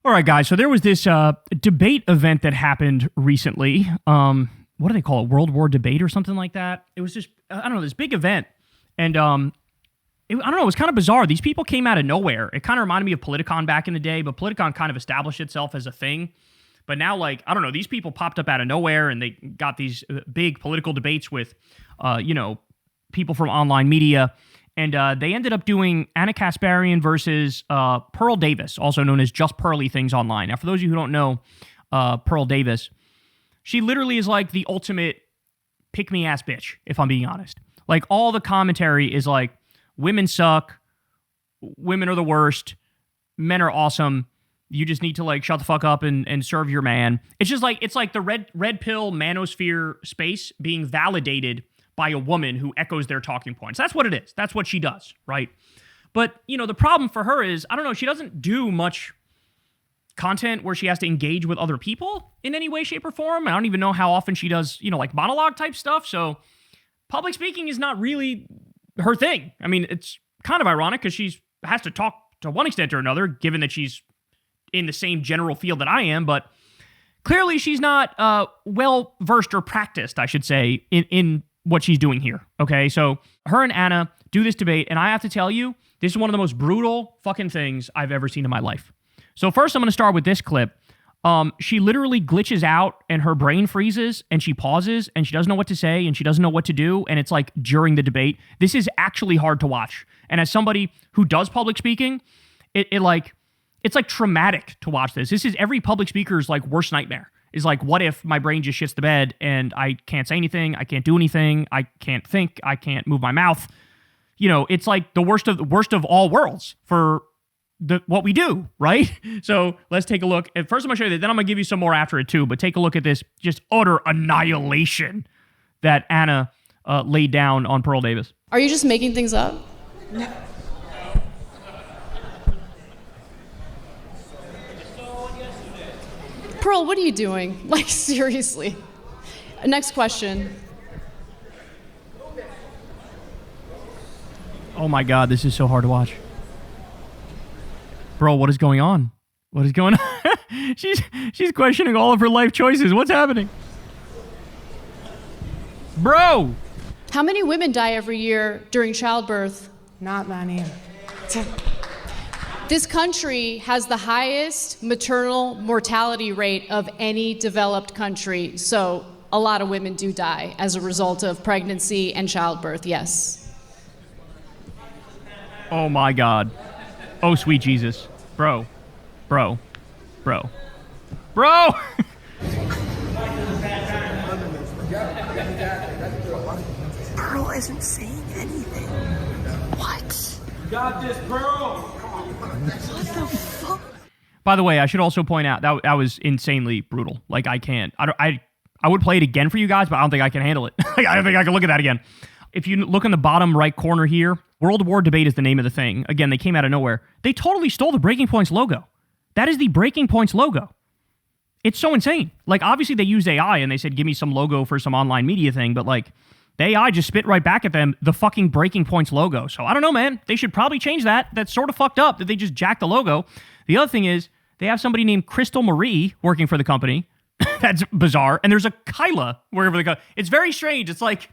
All right, guys. So there was this debate event that happened recently. What do they call it? World War debate or something like that. It was just, I don't know, this big event. And I don't know, it was kind of bizarre. These people came out of nowhere. It kind of reminded me of Politicon back in the day, but Politicon kind of established itself as a thing. But now, like, I don't know, these people popped up out of nowhere and they got these big political debates with, people from online media. And they ended up doing Anna Kasparian versus Pearl Davis, also known as Just Pearly Things Online. Now, for those of you who don't know Pearl Davis, she literally is like the ultimate pick-me-ass bitch, if I'm being honest. Like, all the commentary is like, women suck, women are the worst, men are awesome, you just need to, like, shut the fuck up and serve your man. It's just like, it's like the red pill manosphere space being validated by a woman who echoes their talking points. That's what it is. That's what she does, right? But, you know, the problem for her is, I don't know, she doesn't do much content where she has to engage with other people in any way, shape, or form. I don't even know how often she does, you know, like monologue type stuff. So public speaking is not really her thing. I mean, it's kind of ironic because she has to talk to one extent or another, given that she's in the same general field that I am, but clearly she's not well-versed or practiced, I should say, in what she's doing here, okay? So her and Anna do this debate, and I have to tell you, this is one of the most brutal fucking things I've ever seen in my life. So first, I'm going to start with this clip. She literally glitches out, and her brain freezes, and she pauses, and she doesn't know what to say, and she doesn't know what to do, and it's like during the debate. This is actually hard to watch. And as somebody who does public speaking, it's like traumatic to watch this. This is every public speaker's like worst nightmare. Is like, what if my brain just shits the bed and I can't say anything, I can't do anything, I can't think, I can't move my mouth. You know, it's like the worst of all worlds for what we do, right? So let's take a look. At first I'm gonna show you that, then I'm gonna give you some more after it too, but take a look at this just utter annihilation that Anna laid down on Pearl Davis. Are you just making things up? No. Pearl, what are you doing? Like, seriously. Next question. Oh my God, this is so hard to watch. Bro, what is going on? What is going on? She's questioning all of her life choices. What's happening? Bro! How many women die every year during childbirth? Not many. This country has the highest maternal mortality rate of any developed country, so a lot of women do die as a result of pregnancy and childbirth, yes. Oh my God. Oh, sweet Jesus. Bro. Pearl isn't saying anything. What? You got this, Pearl! What the fuck? By the way, I should also point out that was insanely brutal. Like, I can't. I would play it again for you guys, but I don't think I can handle it. I don't think I can look at that again. If you look in the bottom right corner here, World War Debate is the name of the thing. Again, they came out of nowhere. They totally stole the Breaking Points logo. That is the Breaking Points logo. It's so insane. Like, obviously they used AI and they said, give me some logo for some online media thing, but like, the AI just spit right back at them the fucking Breaking Points logo. So I don't know, man. They should probably change that. That's sort of fucked up that they just jacked the logo. The other thing is, they have somebody named Crystal Marie working for the company. That's bizarre. And there's a Kyla working for the company. It's very strange. It's like,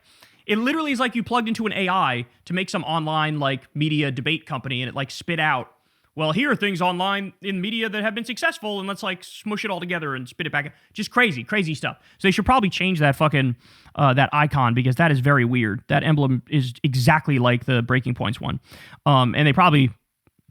it literally is like you plugged into an AI to make some online like media debate company and it like spit out, well, here are things online in media that have been successful and let's like smush it all together and spit it back. Just crazy stuff. So they should probably change that fucking, that icon because that is very weird. That emblem is exactly like the Breaking Points one. And they probably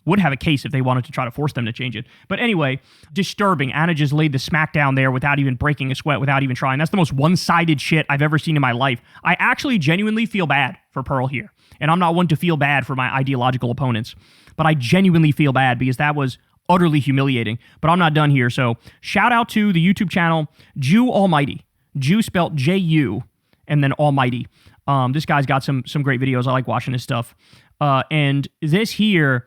would have a case if they wanted to try to force them to change it. But anyway, disturbing. Anna just laid the smack down there without even breaking a sweat, without even trying. That's the most one-sided shit I've ever seen in my life. I actually genuinely feel bad for Pearl here. And I'm not one to feel bad for my ideological opponents. But I genuinely feel bad because that was utterly humiliating. But I'm not done here. So shout out to the YouTube channel, Jew Almighty. Jew spelled J-U and then Almighty. This guy's got some great videos. I like watching his stuff. And this here...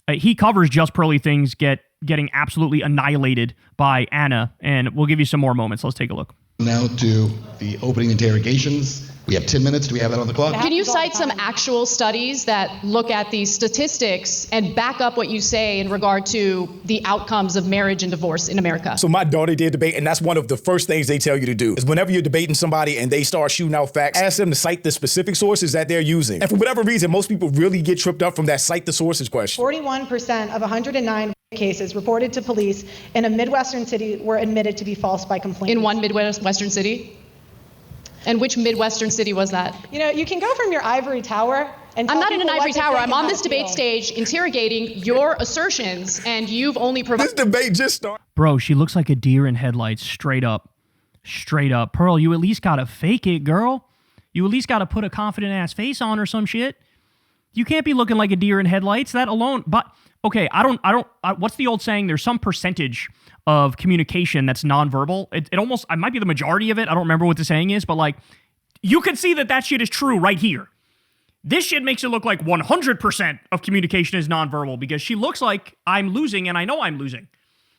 he covers Just Pearly Things getting absolutely annihilated by Anna, and we'll give you some more moments. Let's take a look. Now to the opening interrogations We have 10 minutes. Do we have that on the clock? Can you cite some actual studies that look at these statistics and back up what you say in regard to the outcomes of marriage and divorce in America? So my daughter did debate, and that's one of the first things they tell you to do is whenever you're debating somebody and they start shooting out facts, ask them to cite the specific sources that they're using. And for whatever reason, most people really get tripped up from that cite the sources question. 41% of 109 cases reported to police in a Midwestern city were admitted to be false by complainants. In one Midwestern city? And which Midwestern city was that? You know, you can go from your ivory tower and I'm not in an ivory tower. I'm on this debate debate stage interrogating your assertions, and you've only provided. This debate just started. Bro, she looks like a deer in headlights, straight up. Straight up. Pearl, you at least gotta fake it, girl. You at least gotta put a confident-ass face on or some shit. You can't be looking like a deer in headlights, that alone. But, okay, what's the old saying? There's some percentage of communication that's nonverbal. It might be the majority of it. I don't remember what the saying is, but like, you can see that shit is true right here. This shit makes it look like 100% of communication is nonverbal because she looks like I'm losing and I know I'm losing.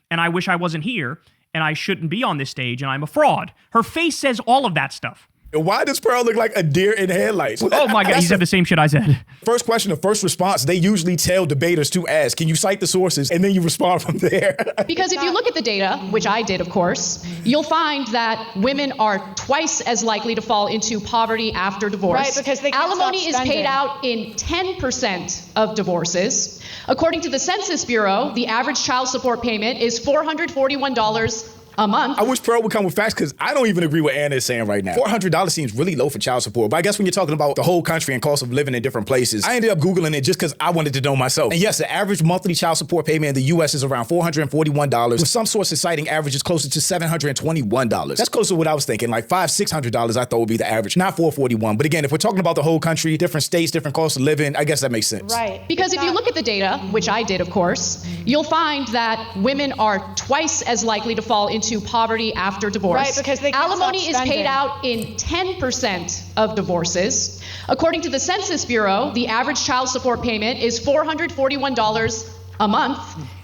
And I wish I wasn't here and I shouldn't be on this stage and I'm a fraud. Her face says all of that stuff. Why does Pearl look like a deer in headlights? Oh my God, he said the same shit I said. First question, the first response, they usually tell debaters to ask, can you cite the sources? And then you respond from there. Because if you look at the data, which I did, of course, you'll find that women are twice as likely to fall into poverty after divorce. Right, because they can't Alimony stop is spending. paid out in 10% of divorces. According to the Census Bureau, the average child support payment is $441 a month. I wish Pearl would come with facts because I don't even agree with Anna is saying right now. $400 seems really low for child support, but I guess when you're talking about the whole country and cost of living in different places, I ended up Googling it just because I wanted to know myself. And yes, the average monthly child support payment in the U.S. is around $441, with some sources citing averages closer to $721. That's close to what I was thinking, like $500-$600 I thought would be the average, not $441. But again, if we're talking about the whole country, different states, different costs of living, I guess that makes sense. Right. Because if you look at the data, which I did, of course, you'll find that women are twice as likely to fall into poverty after divorce. Right, because they can't Alimony stop is paid spending. out in 10% of divorces. According to the Census Bureau, the average child support payment is $441 a month,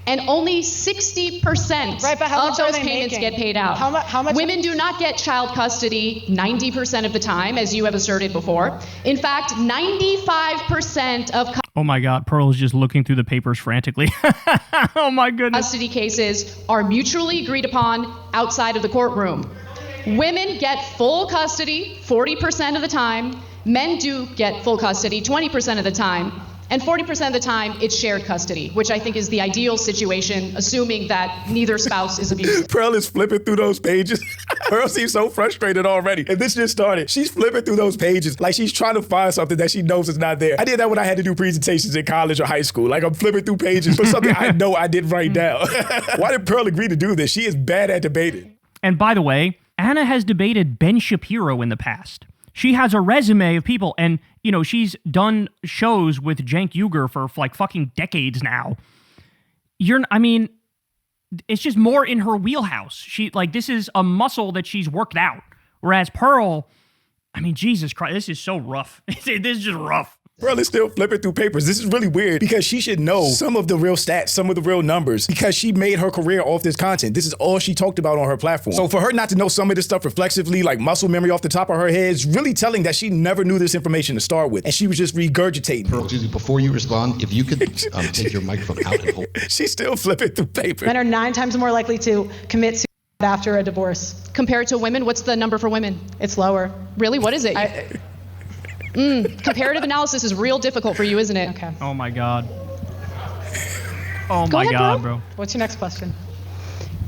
and only 60% Right, but how of much are those they payments making? get paid out. How much? Women do not get child custody 90% of the time, as you have asserted before. In fact, 95% of Oh my God, Pearl is just looking through the papers frantically. Oh my goodness. custody cases are mutually agreed upon outside of the courtroom. Women get full custody 40% of the time. Men do get full custody 20% of the time. And 40% of the time, it's shared custody, which I think is the ideal situation, assuming that neither spouse is abusive. Pearl is flipping through those pages. Pearl seems so frustrated already. And this just started. She's flipping through those pages like she's trying to find something that she knows is not there. I did that when I had to do presentations in college or high school. Like I'm flipping through pages for something I know I didn't write down. Why did Pearl agree to do this? She is bad at debating. And by the way, Anna has debated Ben Shapiro in the past. She has a resume of people, and, you know, she's done shows with Cenk Uygur for like fucking decades now. It's just more in her wheelhouse. This is a muscle that she's worked out. Whereas Pearl, Jesus Christ, this is so rough. This is just rough. Pearl is still flipping through papers. This is really weird because she should know some of the real stats, some of the real numbers, because she made her career off this content. This is all she talked about on her platform. So for her not to know some of this stuff reflexively, like muscle memory off the top of her head, is really telling that she never knew this information to start with, and she was just regurgitating. Pearl, excuse me, before you respond, if you could take your microphone out and hold. She's still flipping through papers. Men are 9 times more likely to commit suicide after a divorce. Compared to women, what's the number for women? It's lower. Really? What is it? Comparative analysis is real difficult for you, isn't it? Okay. Oh my God. Oh Go my ahead, God, bro. bro. What's your next question?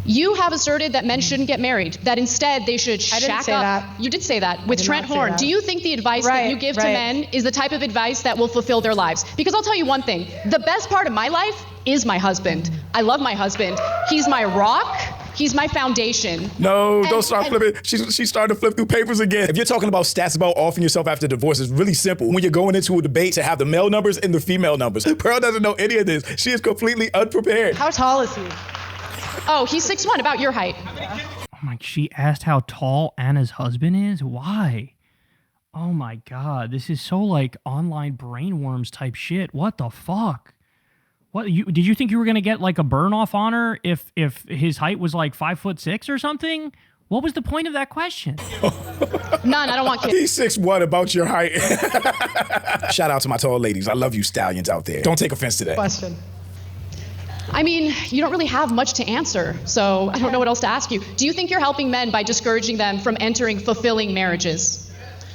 You have asserted that men shouldn't get married, that instead they should I didn't shack say up. that. You did say that with did Trent not say Horn. that. Do you think the advice that Right, you give to right. men is the type of advice that will fulfill their lives? Because I'll tell you one thing, the best part of my life is my husband. I love my husband. He's my rock. He's my foundation. No, don't start flipping. She started to flip through papers again. If you're talking about stats about offing yourself after divorce, it's really simple. When you're going into a debate to have the male numbers and the female numbers. Pearl doesn't know any of this. She is completely unprepared. How tall is he? Oh, he's 6'1", about your height. Oh my, she asked how tall Anna's husband is? Why? Oh my God, this is so like online brainworms type shit. What the fuck? What did you think you were gonna get like a burn off on her if his height was like 5'6" or something? What was the point of that question? None. I don't want kids. He's 6'1" about your height. Shout out to my tall ladies. I love you stallions out there. Don't take offense to that. Question. I mean, you don't really have much to answer, so I don't know what else to ask you. Do you think you're helping men by discouraging them from entering fulfilling marriages?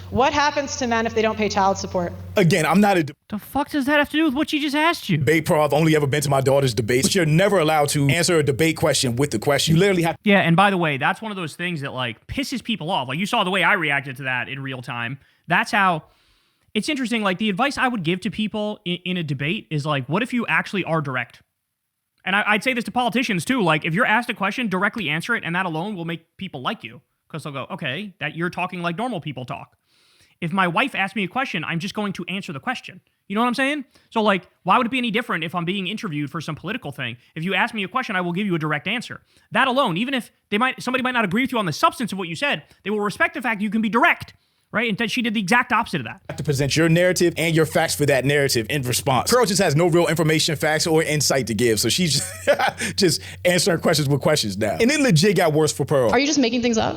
What happens to men if they don't pay child support? Again, I'm not a The fuck does that have to do with what she just asked you? debate pro. I've only ever been to my daughter's debates. But you're never allowed to answer a debate question with the question. You literally have Yeah, and by the way, that's one of those things that like pisses people off. Like you saw the way I reacted to that in real time. That's how it's interesting. Like the advice I would give to people in a debate is like, what if you actually are direct? And I'd say this to politicians too. Like if you're asked a question, directly answer it, and that alone will make people like you because they'll go, okay, that you're talking like normal people talk. If my wife asks me a question, I'm just going to answer the question. You know what I'm saying? So like, why would it be any different if I'm being interviewed for some political thing? If you ask me a question, I will give you a direct answer. That alone, even if somebody might not agree with you on the substance of what you said, they will respect the fact you can be direct, right? And that she did the exact opposite of that. to present your narrative and your facts for that narrative in response. Pearl just has no real information, facts, or insight to give. So she's just answering questions with questions now. And it legit got worse for Pearl. Are you just making things up?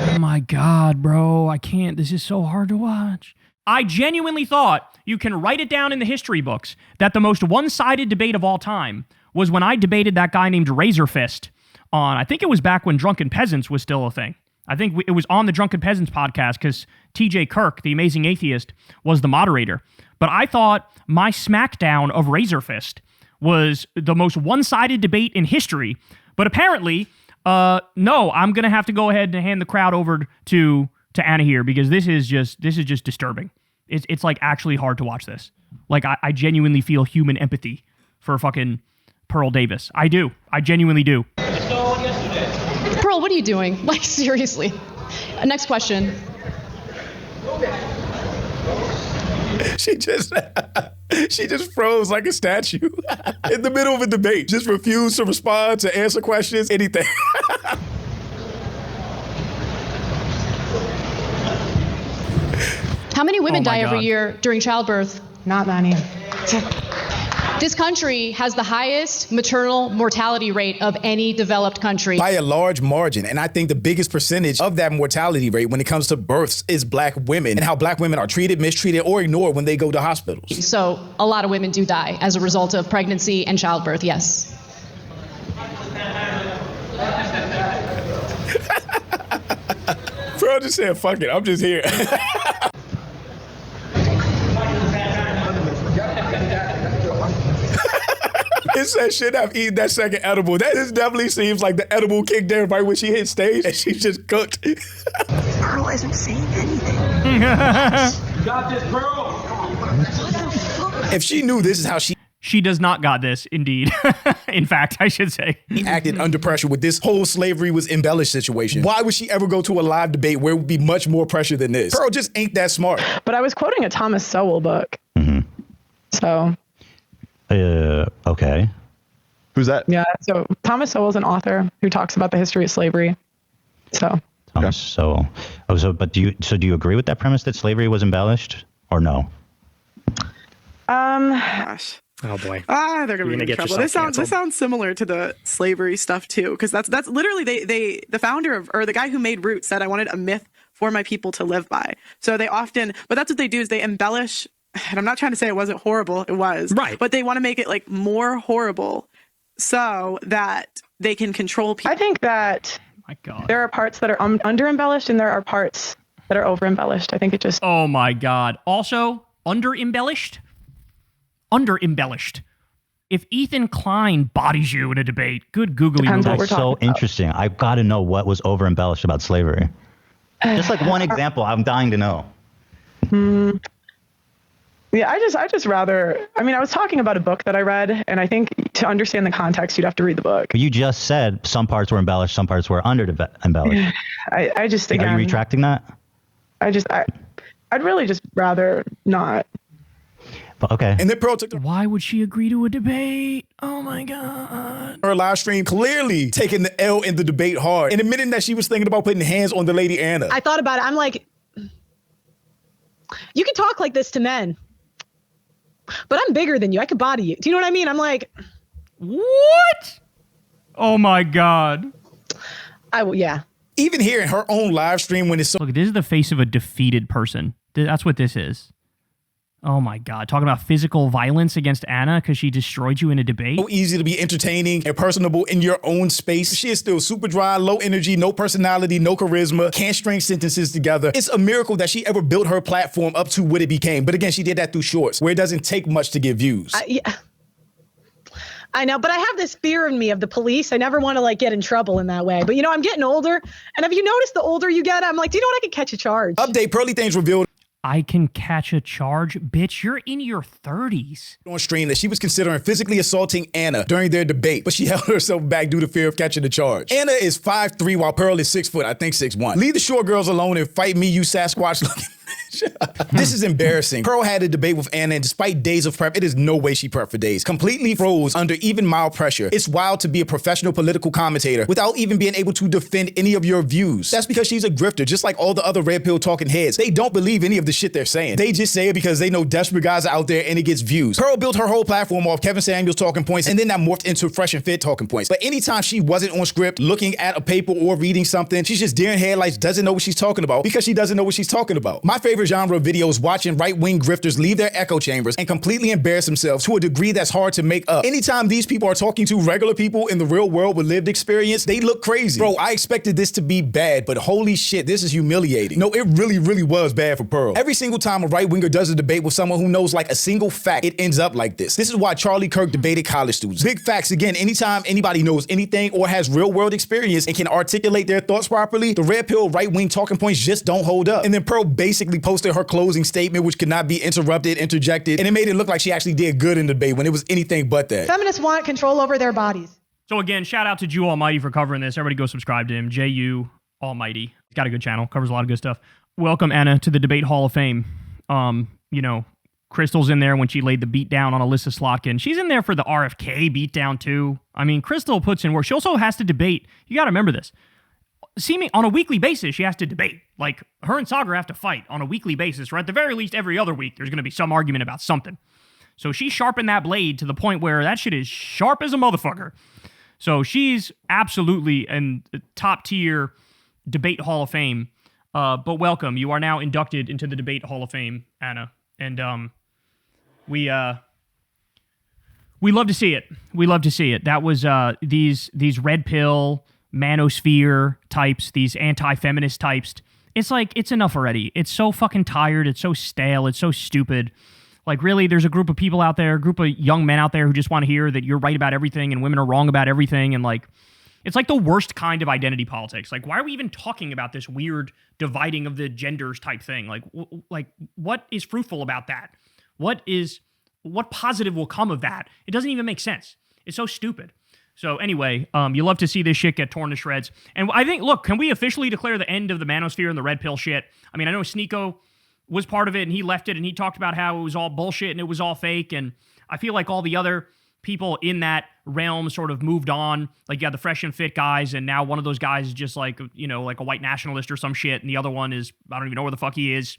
Oh my God, bro. I can't. This is so hard to watch. I genuinely thought you can write it down in the history books that the most one-sided debate of all time was when I debated that guy named Razor Fist on, I think it was back when Drunken Peasants was still a thing. I think it was on the Drunken Peasants podcast because TJ Kirk, the amazing atheist, was the moderator. But I thought my smackdown of Razor Fist was the most one-sided debate in history. But apparently, no, I'm going to have to go ahead and hand the crowd over to Anna here because this is just disturbing. It's like actually hard to watch this. Like I genuinely feel human empathy for fucking Pearl Davis. I do. I genuinely do. Pearl, what are you doing? Like, seriously. Next question. She just froze like a statue in the middle of a debate. Just refused to respond, to answer questions, anything. How many women Oh my die every God. year during childbirth? Not many. This country has the highest maternal mortality rate of any developed country. By a large margin. And I think the biggest percentage of that mortality rate when it comes to births is black women and how black women are treated, mistreated, or ignored when they go to hospitals. So a lot of women do die as a result of pregnancy and childbirth, yes. Bro, just said, fuck it, I'm just here. It said, should have eaten that second edible. That just definitely seems like the edible kicked in right when she hit stage and she just cooked. Pearl isn't saying anything. You got this, Pearl. If she knew this is how She does not got this, indeed. In fact, I should say. she acted under pressure with this whole slavery was embellished situation, why would she ever go to a live debate where it would be much more pressure than this? Pearl just ain't that smart. But I was quoting a Thomas Sowell book. So, Okay. Who's that? yeah. So Thomas Sowell is an author who talks about the history of slavery. So, Thomas Sowell. But do you agree with that premise that slavery was embellished or no? Gosh. Oh boy. They're gonna be in get trouble. yourself This sounds similar to the slavery stuff too, because that's literally the founder of, or the guy who made Roots said I wanted a myth for my people to live by. So they often, but that's what they do is they embellish. And I'm not trying to say it wasn't horrible. It was. Right. But they want to make it like more horrible so that they can control people. I think that My God. there are parts that are under embellished and there are parts that are over embellished. I think it just. Oh my God. Also, under-embellished? Under-embellished. If Ethan Klein bodies you in a debate, good googly Depends what moogly. we're That's so talking about. interesting. I've got to know what was over embellished about slavery. Just like one example. I'm dying to know. Yeah, I just rather. I mean, I was talking about a book that I read, and I think to understand the context, you'd have to read the book. But you just said some parts were embellished, some parts were under embellished. I just again. Are you retracting that? I'd really just rather not. Okay. And then Pearl took Why would she agree to a debate? Oh my God. her live stream, clearly taking the L in the debate hard and admitting that she was thinking about putting hands on the lady Anna. I thought about it. I'm like, you can talk like this to men, but I'm bigger than you. I could body you. Do you know what I mean? I'm like, What? Oh my God. Yeah. Even here in her own live stream when it's so Look, this is the face of a defeated person. That's what this is. Oh my God. Talking about physical violence against Anna because she destroyed you in a debate. easy to be entertaining and personable in your own space. She is still super dry, low energy, no personality, no charisma, can't string sentences together. It's a miracle that she ever built her platform up to what it became. But again, she did that through shorts, where it doesn't take much to get views. Yeah. I know, but I have this fear in me of the police. I never want to like get in trouble in that way. But I'm getting older. And have you noticed the older you get, I'm like, do you know what? I could catch a charge. Update, Pearly Things revealed I can catch a charge? Bitch, you're in your 30s. on stream that she was considering physically assaulting Anna during their debate, but she held herself back due to fear of catching the charge. Anna is 5'3", while Pearl is 6 foot, I think 6'1". Leave the short girls alone and fight me, you Sasquatch looking bitch. This is embarrassing. Pearl had a debate with Anna, and despite days of prep, it is no way she prepped for days. Completely froze under even mild pressure. It's wild to be a professional political commentator without even being able to defend any of your views. That's because she's a grifter, just like all the other red pill talking heads. They don't believe any of the shit they're saying. They just say it because they know desperate guys are out there and it gets views. Pearl built her whole platform off Kevin Samuels talking points, and then that morphed into Fresh and Fit talking points. But anytime she wasn't on script, looking at a paper or reading something, she's just deer in headlights, doesn't know what she's talking about because she doesn't know what she's talking about. My favorite genre of videos watching right-wing grifters leave their echo chambers and completely embarrass themselves to a degree that's hard to make up. Anytime these people are talking to regular people in the real world with lived experience, they look crazy. Bro, I expected this to be bad, but holy shit, this is humiliating. No, it really, really was bad for Pearl. Every single time a right-winger does a debate with someone who knows like a single fact, it ends up like this. This is why Charlie Kirk debated college students. Big facts, again, anytime anybody knows anything or has real-world experience and can articulate their thoughts properly, the red pill right-wing talking points just don't hold up. And then Pearl basically posted her closing statement, which could not be interrupted, interjected, and it made it look like she actually did good in the debate when it was anything but that. Feminists want control over their bodies. So again, shout out to Jew Almighty for covering this. Everybody go subscribe to him. J-U Almighty. He's got a good channel. Covers a lot of good stuff. Welcome, Anna, to the Debate Hall of Fame. Crystal's in there when she laid the beat down on Alyssa Slotkin. She's in there for the RFK beat down too. I mean, Crystal puts in work. She also has to debate. You got to remember this. On a weekly basis, she has to debate. Like, her and Sagar have to fight on a weekly basis, or at the very least every other week, there's going to be some argument about something. So she sharpened that blade to the point where that shit is sharp as a motherfucker. So she's absolutely in the top tier Debate Hall of Fame. But welcome. You are now inducted into the Debate Hall of Fame, Anna. And we love to see it. We love to see it. That was these red pill manosphere types, these anti-feminist types. It's like, it's enough already. It's so fucking tired. It's so stale. It's so stupid. Like, really, there's a group of people out there, a group of young men out there who just want to hear that you're right about everything and women are wrong about everything. And like, it's like the worst kind of identity politics. Like, why are we even talking about this weird dividing of the genders type thing? Like, what is fruitful about that? What positive will come of that? It doesn't even make sense. It's so stupid. So anyway, you love to see this shit get torn to shreds. And I think, look, can we officially declare the end of the manosphere and the red pill shit? I mean, I know Sneeko was part of it and he left it and he talked about how it was all bullshit and it was all fake. And I feel like all the other people in that realm sort of moved on. Like, you had the Fresh and Fit guys, and now one of those guys is just like, like a white nationalist or some shit, and the other one is, I don't even know where the fuck he is.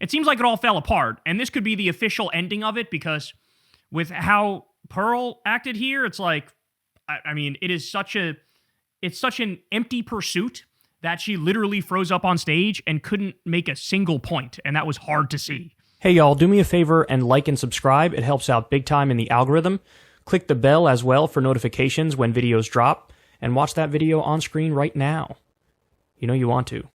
It seems like it all fell apart, and this could be the official ending of it, because with how Pearl acted here, it's like, I mean, it's such an empty pursuit that she literally froze up on stage and couldn't make a single point, and that was hard to see. Hey y'all, do me a favor and like and subscribe. It helps out big time in the algorithm. Click the bell as well for notifications when videos drop, and watch that video on screen right now. You know you want to.